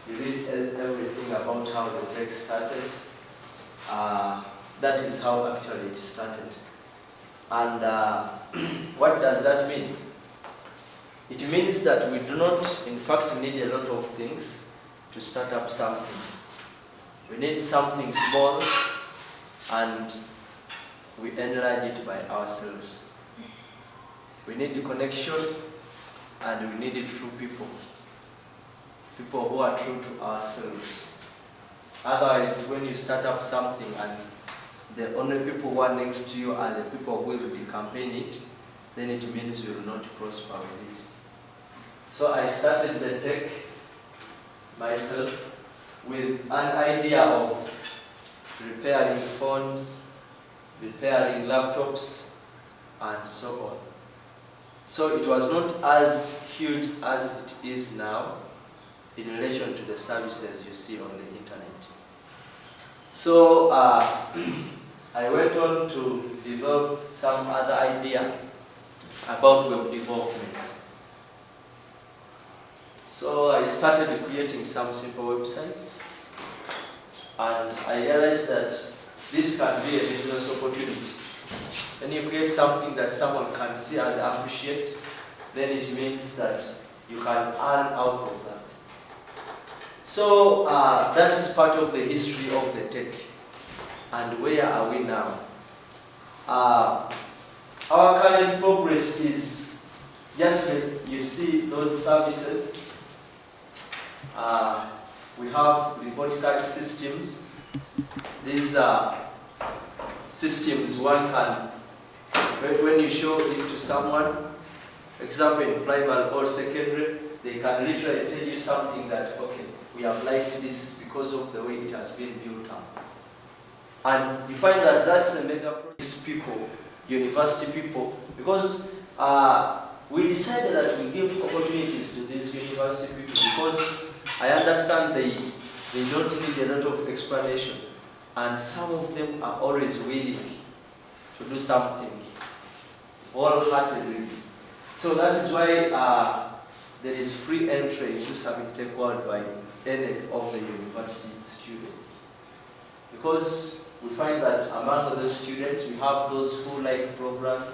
You read everything about how the tech started. That is how actually it started. And what does that mean? It means that we do not, in fact, need a lot of things to start up something. We need something small, and we enlarge it by ourselves. We need the connection, and we need it through people. People who are true to ourselves. Otherwise, when you start up something and the only people who are next to you are the people who will be campaigning it, then it means you will not prosper with it. So I started the tech myself with an idea of repairing phones, repairing laptops, and so on. So it was not as huge as it is now in relation to the services you see on the internet. So I went on to develop some other idea about web development. So I started creating some simple websites, and I realized that this can be a business opportunity. When you create something that someone can see and appreciate, then it means that you can earn out of that. So that is part of the history of the tech. And where are we now? Our current progress is just you see those services. We have report card systems. These are systems one can, when you show it to someone, for example in primary or secondary, they can literally tell you something that, okay, we have liked this because of the way it has been built up. And you find that that's a mega project. People, university people, because we decided that we give opportunities to these university people because I understand they don't need a lot of explanation, and some of them are always willing to do something wholeheartedly. So that is why there is free entry into Summit Tech World by any of the university students. Because we find that among the students, we have those who like programming.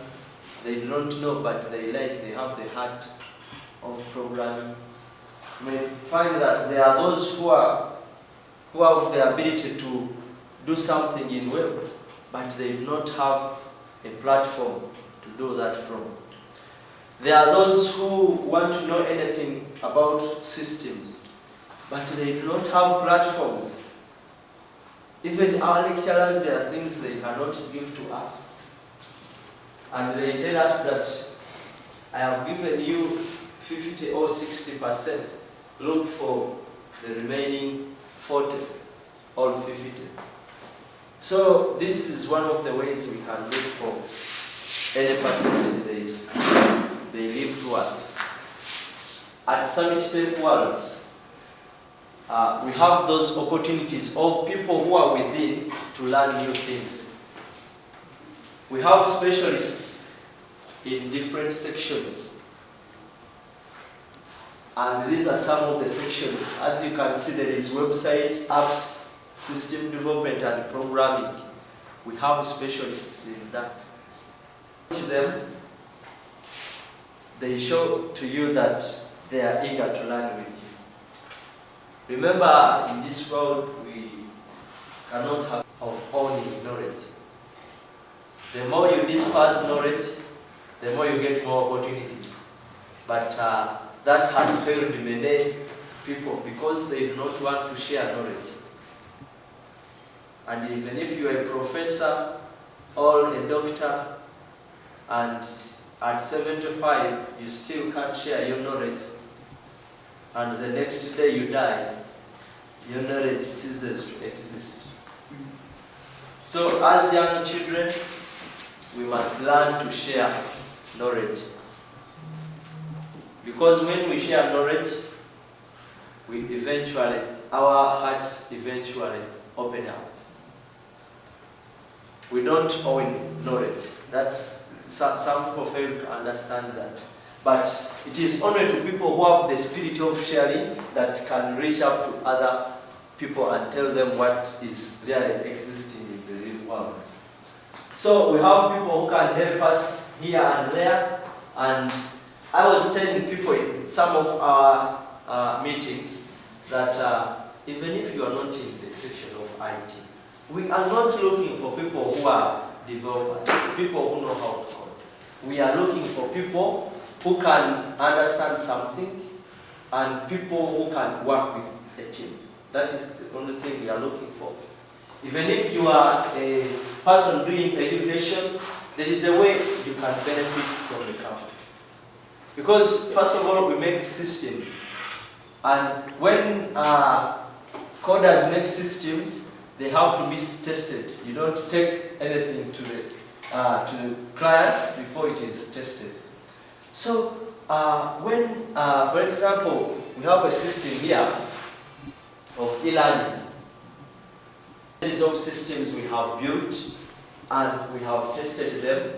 They don't know, but they have the heart of programming. We find that there are those who have the ability to do something in web, but they do not have a platform to do that from. There are those who want to know anything about systems, but they do not have platforms. Even our lecturers, there are things they cannot give to us. And they tell us that I have given you 50 or 60%. Look for the remaining 40 or 50. So this is one of the ways we can look for any percentage they leave to us. At Summit Tech World, we have those opportunities of people who are within to learn new things. We have specialists in different sections. And these are some of the sections. As you can see, there is website, apps, system development, and programming. We have specialists in that. To them, they show to you that they are eager to learn with you. Remember, in this world, we cannot have of owning knowledge. The more you disperse knowledge, the more you get more opportunities. But that has failed many people because they do not want to share knowledge. And even if you are a professor or a doctor, and at 75 you still can't share your knowledge, and the next day you die, your knowledge ceases to exist. So as young children, we must learn to share knowledge. Because when we share knowledge, our hearts eventually open up. We don't own knowledge. Some people fail to understand that. But it is only to people who have the spirit of sharing that can reach up to other people and tell them what is really existing in the real world. So we have people who can help us here and there. And I was telling people in some of our meetings that even if you are not in the section of IT, we are not looking for people who are developers, people who know how to code. We are looking for people who can understand something and people who can work with a team. That is the only thing we are looking for. Even if you are a person doing education, there is a way you can benefit from the company. Because first of all, we make systems. And when coders make systems, they have to be tested. You don't take anything to the clients before it is tested. So when, for example, we have a system here of e-learning. These of systems we have built and we have tested them,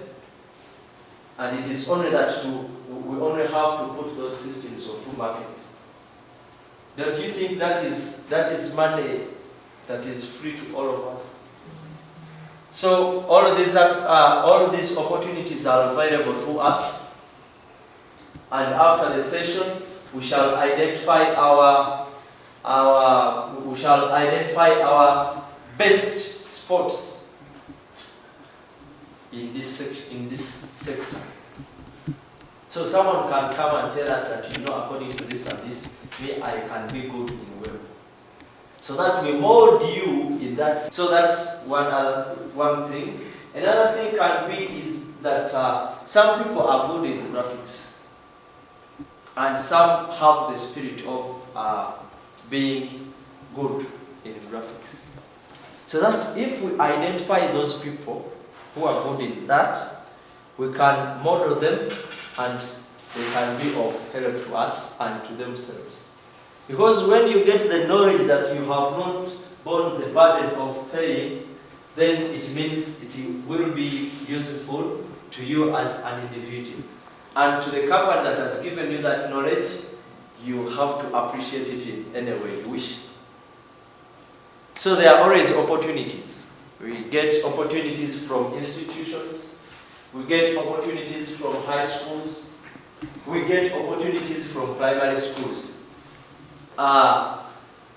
and it is only that we only have to put those systems onto market. Don't you think that is money that is free to all of us? So all of these opportunities are available to us, and after the session we shall identify our best spots in this sector. So someone can come and tell us that, you know, according to this and this, I can be good in web. So that we mold you in that. So that's one thing. Another thing can be is that some people are good in graphics, and some have the spirit of being good in graphics. So that if we identify those people who are good in that, we can model them and they can be of help to us and to themselves. Because when you get the knowledge that you have not borne the burden of paying, then it means it will be useful to you as an individual. And to the company that has given you that knowledge, you have to appreciate it in any way you wish. So there are always opportunities. We get opportunities from institutions. We get opportunities from high schools. We get opportunities from primary schools. My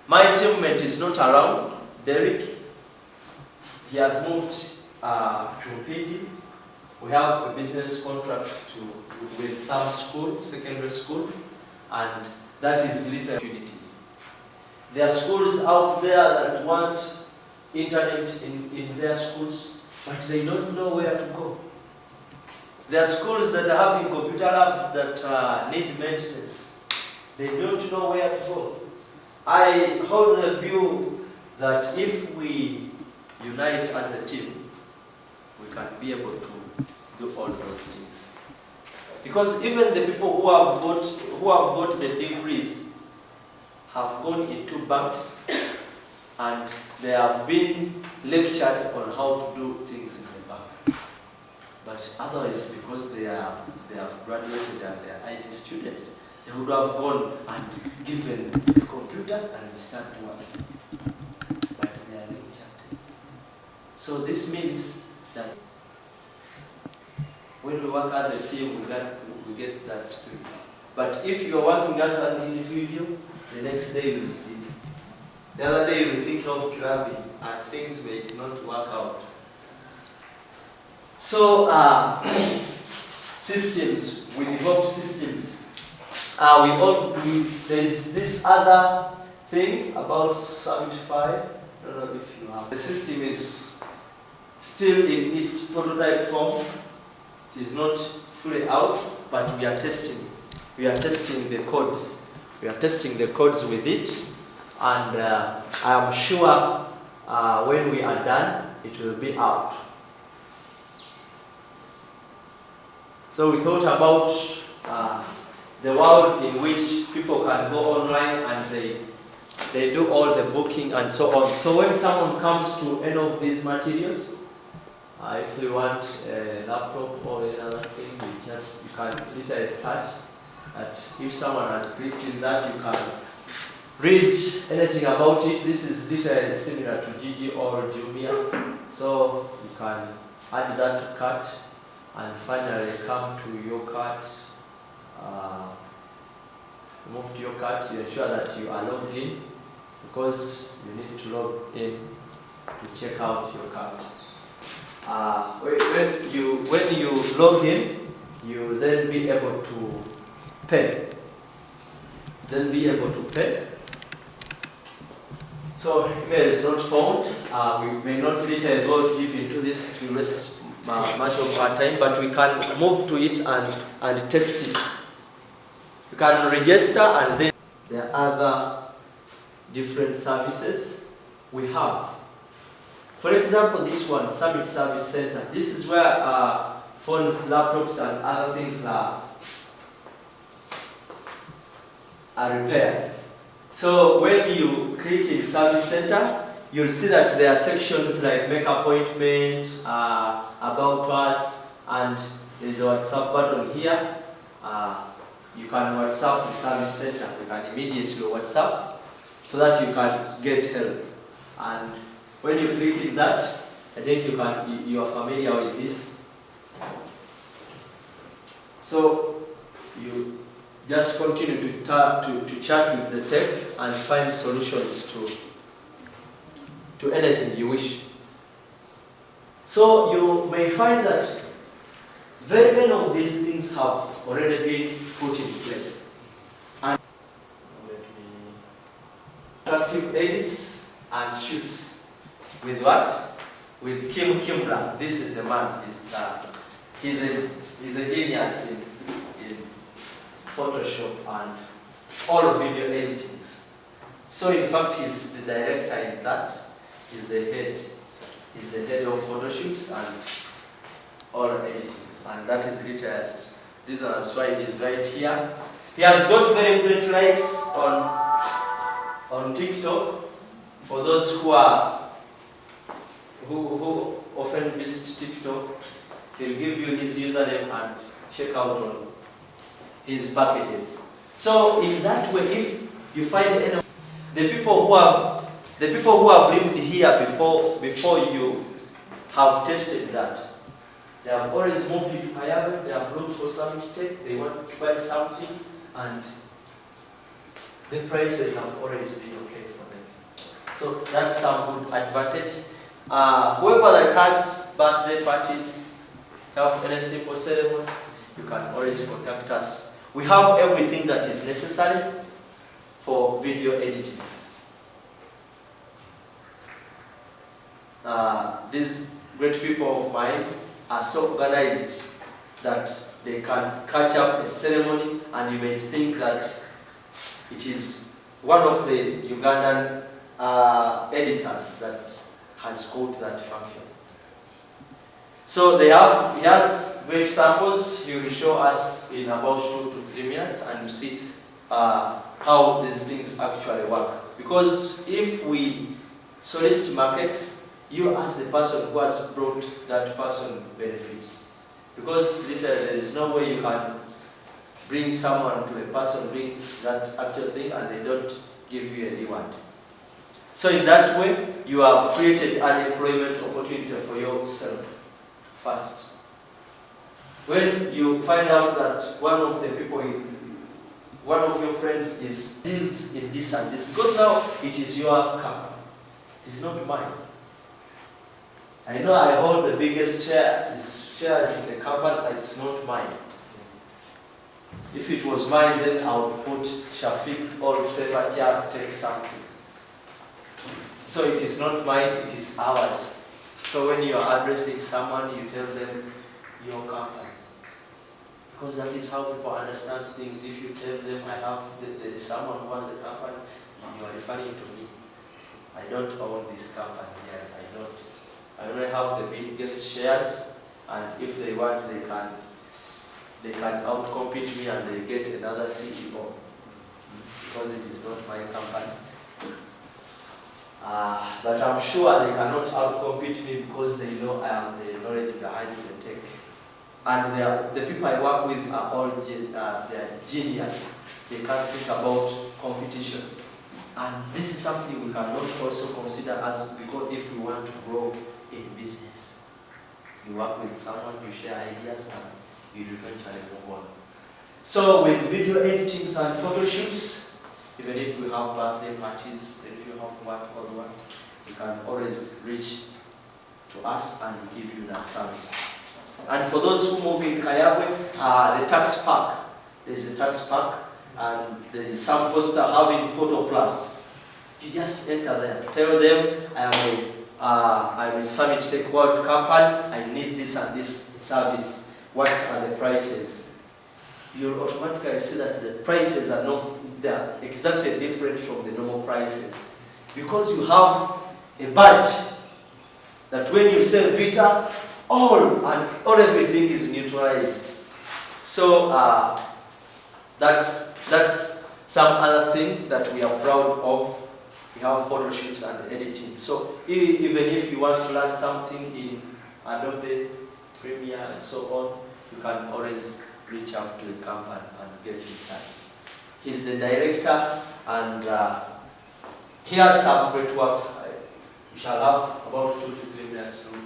teammate is not around, Derek. He has moved to PD. We have a business contract with some school, secondary school, and that is little opportunities. There are schools out there that want internet in their schools, but they don't know where to go. There are schools that are having computer labs that need maintenance. They don't know where to go. I hold the view that if we unite as a team, we can be able to do all those things. Because even the people who have got the degrees have gone into banks and they have been lectured on how to do things in the bank. But otherwise, because they have graduated and they are IT students, they would have gone and given the computer and they start working. But they are lectured. So this means that when we work as a team, we get that spirit. But if you are working as an individual, the next day you sleep. The other day you think of clubbing and things may not work out. So systems, we develop systems. There is this other thing about Summit 5. I don't know if you have. The system is still in its prototype form. It is not fully out, but we are testing. We are testing the codes. We are testing the codes with it, and I am sure when we are done, it will be out. So we thought about the world in which people can go online and they do all the booking and so on. So when someone comes to any of these materials, If you want a laptop or another thing, you can literally search. That if someone has written that, you can read anything about it. This is literally similar to Gigi or Jumia. So you can add that to cart and finally come to your cart. Move to your cart, you ensure that you are logged in, because you need to log in to check out your cart. When you log in, you then be able to pay. So email is not found. We may not literally go deep into this to waste much of our time, but we can move to it and test it. You can register, and then there are other different services we have. For example, this one, Summit Service Center. This is where phones, laptops, and other things are repaired. So when you click in Service Center, you'll see that there are sections like Make Appointment, About Us, and there's a WhatsApp button here. You can WhatsApp the Service Center. You can immediately WhatsApp so that you can get help. And when you click in that, I think you are familiar with this. So you just continue to chat with the tech and find solutions to anything you wish. So you may find that very many of these things have already been put in place. And attractive edits and shoots with what? With Kim Kimbra. This is the man. He's a genius in Photoshop and all video editing. So in fact, he's the director in that. He's the head. He's the head of photo shoots and all editing. And that is Richard. This is why he's right here. He has got very great likes on TikTok. For those who often visit TikTok, he'll give you his username and check out on his packages. So in that way, if you find any the people who have lived here before you have tested that. They have always moved to Kayaga, they have looked for some tech, they want to buy something, and the prices have always been okay for them. So that's some good advantage. Whoever that has birthday parties, have any simple ceremony, you can always contact us. We have everything that is necessary for video editing. These great people of mine are so organized that they can catch up a ceremony, and you may think that it is one of the Ugandan editors that has called that function. So he has great samples. He will show us in about 2 to 3 minutes, and you see how these things actually work. Because if we solicit market, you as the person who has brought that person benefits. Because literally there is no way you can bring someone to a person doing that actual thing and they don't give you a reward. So in that way, you have created an employment opportunity for yourself first. When you find out that one of your friends deals in this and this, because now it is your company, it's not mine. I know I hold the biggest shares in the company, but it's not mine. If it was mine, then I would put Shafiq or Sebatia take something. So it is not mine, it is ours. So when you are addressing someone, you tell them your company. Because that is how people understand things. If you tell them there is someone who has a company, you are referring to me. I don't own this company here. I only have the biggest shares, and if they want, they can outcompete me and they get another CEO, because it is not my company. But I'm sure they cannot outcompete me because they know I am the knowledge behind the tech. And the people I work with are all they are genius. They can't think about competition. And this is something we cannot also consider as, because if we want to grow in business, you work with someone, you share ideas, and you eventually move on. So with video editings and photo shoots, even if we have birthday parties, if you have what, you can always reach to us and give you that service. And for those who move in Kayabwe, the tax park, there's a tax park, and there is some poster having Photo Plus. You just enter there, tell them I'm a Summit Tech World company, I need this and this service. What are the prices? You'll automatically see that the prices are not, they're exactly different from the normal prices. Because you have a badge that when you say Vita, all everything is neutralized. So that's some other thing that we are proud of. We have photo shoots and editing. So even if you want to learn something in Adobe, Premiere, and so on, you can always reach out to the company and get in touch. He's the director, and he has some great work. We shall have about 2 to 3 minutes to look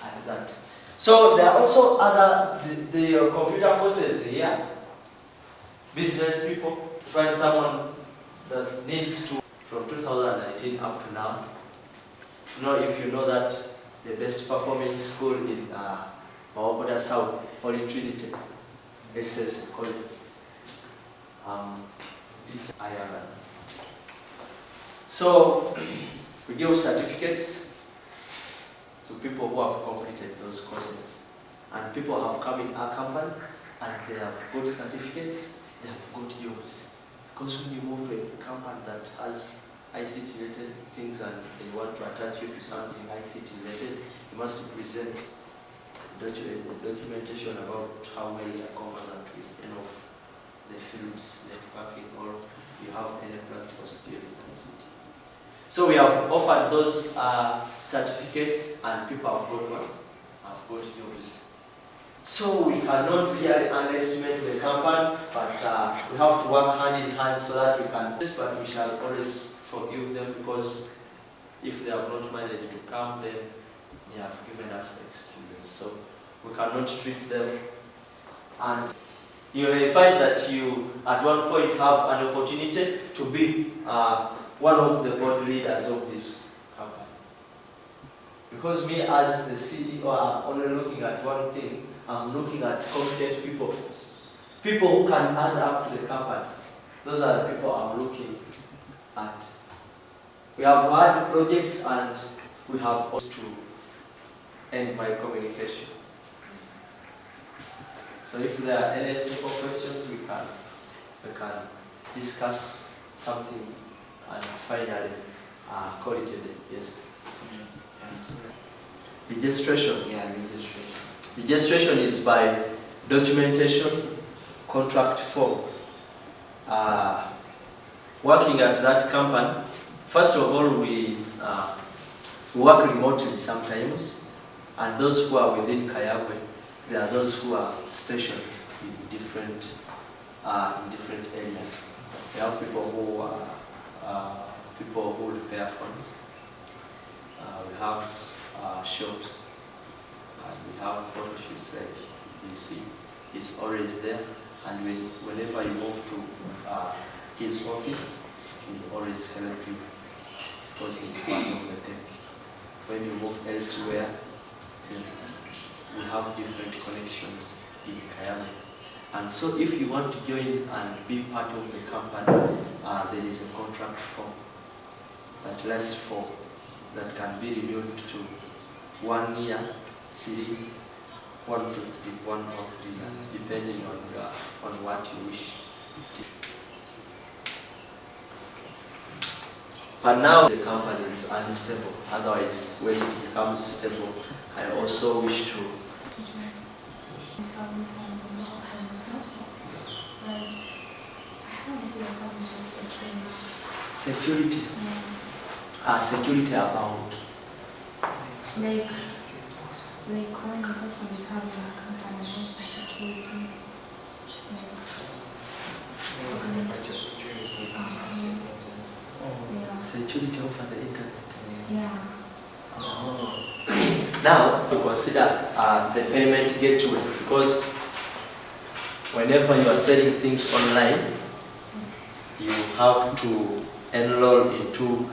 at that. So there are also other the computer courses here. Business people, find someone that needs to, from 2019 up to now. If you know that the best performing school in Mawakoda South, Holy Trinity, SS, because Ireland. So we give certificates to people who have completed those courses. And people have come in our company and they have got certificates, they have got jobs. Because when you move to a company that has ICT related things and they want to attach you to something ICT related, you must present documentation about how well you are conversant with any of the fields, networking, or you have any practical skill in ICT. So we have offered those certificates and people have got what? Have got jobs. So we cannot really underestimate the company, but we have to work hand in hand so that we can, but we shall always forgive them, because if they have not managed to come, then they have given us excuses. So we cannot treat them. And you may find that you at one point have an opportunity to be one of the board leaders of this company. Because me as the CEO, I'm only looking at one thing. I'm looking at competent people. People who can add up to the company. Those are the people I'm looking at. We have had projects and we have also to end my communication. So if there are any simple questions, we can discuss something and finally call it a day. Yes. Registration. Yeah, registration. Registration is by documentation, contract form. Working at that company, first of all, we work remotely sometimes, and those who are within Kayabwe, there are those who are stationed in different areas. We have people who repair phones. We have shops. We have photo shoots, like you see, he's always there, and whenever you move to his office, he will always help you, because he's part of the tech. When you move elsewhere, we have different connections in Kayabwe. And so if you want to join and be part of the company, there is a contract form that lasts that can be renewed to 1 year, 3, 1 to 3, 1 or 3, depending on what you wish. But now the company is unstable. Otherwise, when it becomes stable, I also wish to. Security. Security about. Like Like when a person is having a company and wants the security, security over the internet. Yeah. Oh. Now we consider the payment gateway, because whenever you are selling things online, you have to enroll into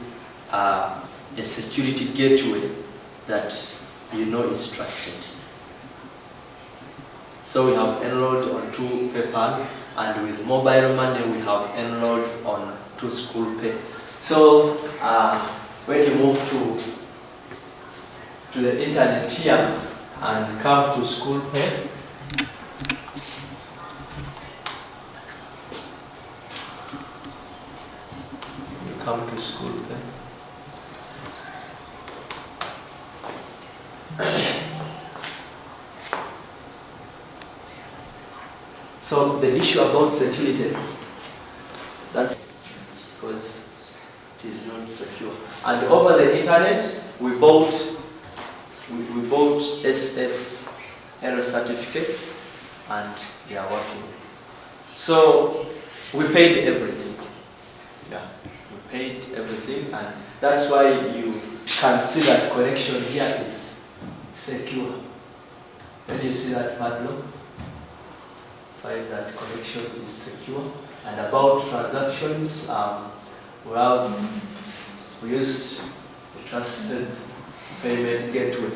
a security gateway that you know is trusted. So we have enrolled on to PayPal, and with mobile money we have enrolled on to SchoolPay. So when you move to the internet here and come to SchoolPay, you come to SchoolPay. So the issue about security, that's because it is not secure. And over the internet, we bought SSL certificates, and they are working. So we paid everything. Yeah, we paid everything, and that's why you can see that connection here is secure. When you see that padlock, find that connection is secure. And about transactions, we used a trusted payment gateway.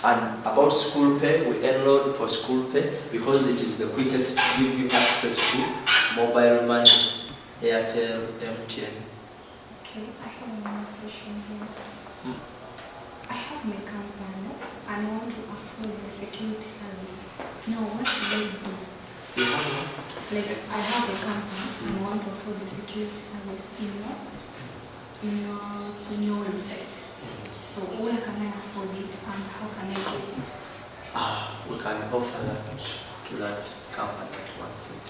And about SchoolPay, we enrolled for SchoolPay because it is the quickest to give you access to mobile money, Airtel, MTN. Okay, I have another question here. I have my company and I want to afford the security service. Now, what should I do? Like, I have a company and I want to afford the security service in your website. So where can I afford it and how can I get it? We can offer that to that company that wants it.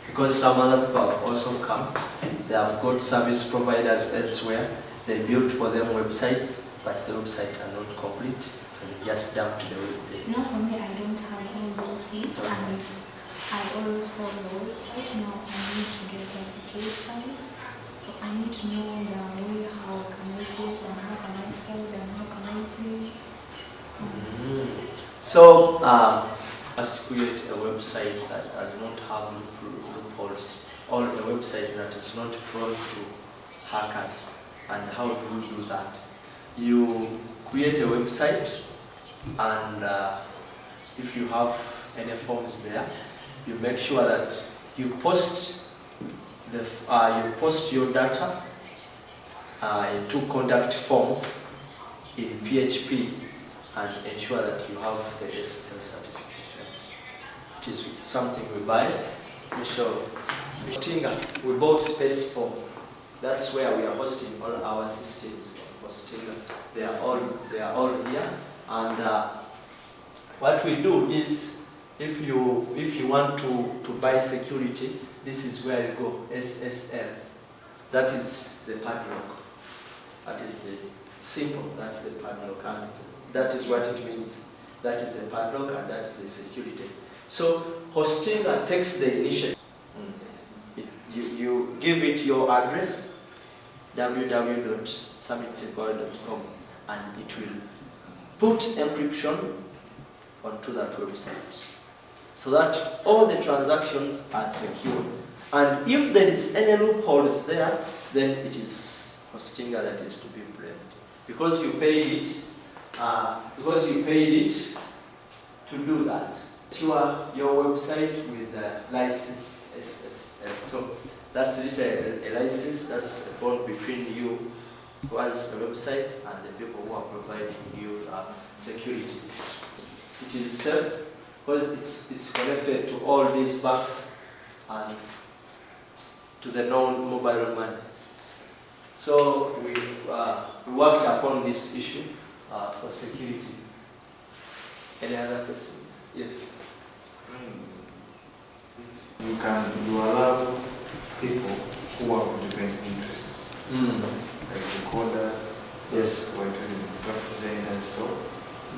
Because some other people have also come, they have got service providers elsewhere, they built for them websites, but the websites are not complete, and you just dump to the web there. No, for me, I don't have all those things, and I always follow the website. Now I need to get a security service, so I need to know the way how can I get and how can I afford and how can I do. So, must create a website that does not have loopholes, or a website that is not prone to hackers. And how do you do that? You create a website, and if you have any forms there, you make sure that you post your data into contact forms in PHP, and ensure that you have the SSL certifications. It is something we buy. We show. We bought Space Form. That's where we are hosting all our systems. They are all here. And what we do is, if you want to buy security, this is where you go. SSL. That is the padlock. That is the symbol. That's the padlock. And that is what it means. That is the padlock, and that's the security. So Hostinga takes the initiative. You give it your address, www.summittechnology.com, and it will put encryption onto that website, so that all the transactions are secure. And if there is any loopholes there, then it is Hostinga that is to be blamed, because you paid it. To do that. Sure, your website with the license SSL. So that's a license that's a bond between you, who has a website, and the people who are providing you security. It is safe because it's connected to all these banks and to the known mobile money. So we worked upon this issue for security. Any other questions? Yes. You allow people who have different interests, like recorders, Yes. who are doing graphic design and so.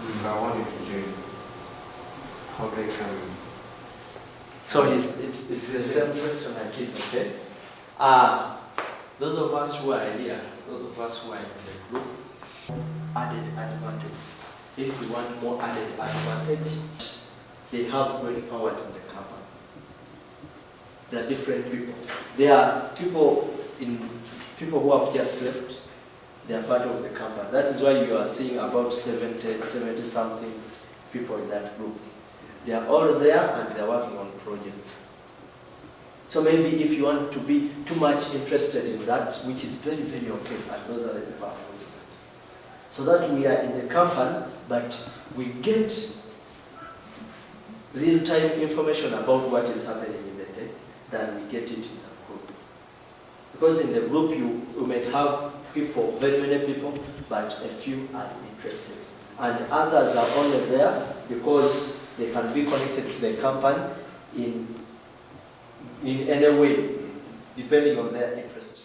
If I wanted to join, how can I? So it's the same question like this, okay? Those of us who are here, those of us who are in the group, added advantage. If we want more added advantage, they have great powers in the company. There are different people. There are people who have just left. They are part of the company. That is why you are seeing about 70 something people in that group. They are all there and they are working on projects. So maybe if you want to be too much interested in that, which is very, very okay, and those are the people who are doing that. So that we are in the company, but we get real-time information about what is happening in the day, than we get it in the group. Because in the group you might have people, very many people, but a few are interested. And others are only there because they can be connected to the company in any way, depending on their interests.